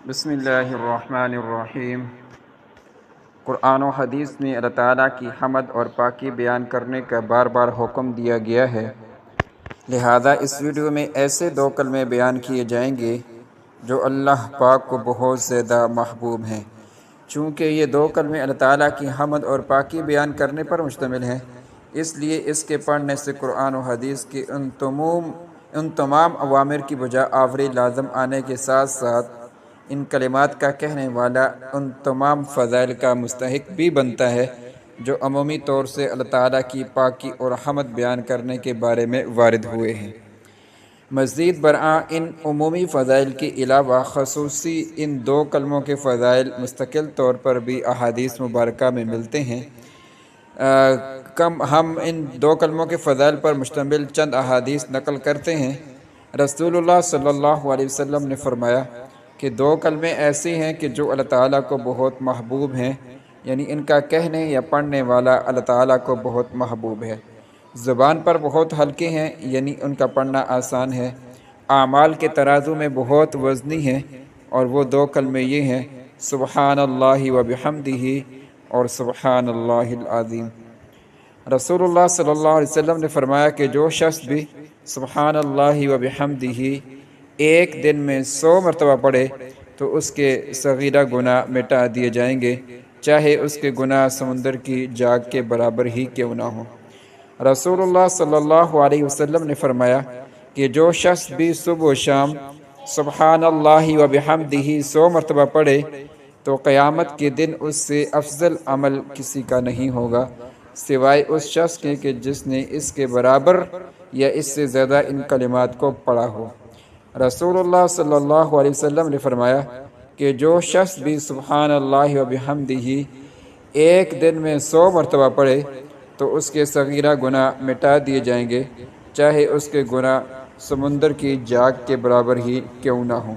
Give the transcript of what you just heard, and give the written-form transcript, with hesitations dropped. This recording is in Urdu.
بسم اللہ الرحمن الرحیم۔ قرآن و حدیث میں اللہ تعالیٰ کی حمد اور پاکی بیان کرنے کا بار بار حکم دیا گیا ہے، لہذا اس ویڈیو میں ایسے دو کلمے بیان کیے جائیں گے جو اللہ پاک کو بہت زیادہ محبوب ہیں۔ چونکہ یہ دو کلمے اللہ تعالیٰ کی حمد اور پاکی بیان کرنے پر مشتمل ہیں، اس لیے اس کے پڑھنے سے قرآن و حدیث کی ان تمام اوامر کی بجا آوری لازم آنے کے ساتھ ساتھ ان کلمات کا کہنے والا ان تمام فضائل کا مستحق بھی بنتا ہے جو عمومی طور سے اللہ تعالیٰ کی پاکی اور حمد بیان کرنے کے بارے میں وارد ہوئے ہیں۔ مزید برآں ان عمومی فضائل کے علاوہ خصوصی ان دو کلموں کے فضائل مستقل طور پر بھی احادیث مبارکہ میں ملتے ہیں۔ ہم ان دو کلموں کے فضائل پر مشتمل چند احادیث نقل کرتے ہیں۔ رسول اللہ صلی اللہ علیہ وسلم نے فرمایا کہ دو کلمے ایسے ہیں کہ جو اللہ تعالیٰ کو بہت محبوب ہیں، یعنی ان کا کہنے یا پڑھنے والا اللہ تعالیٰ کو بہت محبوب ہے، زبان پر بہت ہلکے ہیں، یعنی ان کا پڑھنا آسان ہے، اعمال کے ترازو میں بہت وزنی ہیں، اور وہ دو کلمے یہ ہیں: سبحان اللہ و بحمدہ اور سبحان اللہ العظیم۔ رسول اللہ صلی اللہ علیہ وسلم نے فرمایا کہ جو شخص بھی سبحان اللہ و بحمدہ ایک دن میں 100 مرتبہ پڑھے تو اس کے صغیرہ گناہ مٹا دیے جائیں گے، چاہے اس کے گناہ سمندر کی جاگ کے برابر ہی کیوں نہ ہوں۔ رسول اللہ صلی اللہ علیہ وسلم نے فرمایا کہ جو شخص بھی صبح و شام سبحان اللہ و بحمدہ 100 مرتبہ پڑھے تو قیامت کے دن اس سے افضل عمل کسی کا نہیں ہوگا سوائے اس شخص کے کہ جس نے اس کے برابر یا اس سے زیادہ ان کلمات کو پڑھا ہو۔ رسول اللہ صلی اللہ علیہ وسلم نے فرمایا کہ جو شخص بھی سبحان اللہ و بحمدہ ایک دن میں 100 مرتبہ پڑھے تو اس کے صغیرہ گناہ مٹا دیے جائیں گے، چاہے اس کے گناہ سمندر کی جاگ کے برابر ہی کیوں نہ ہوں۔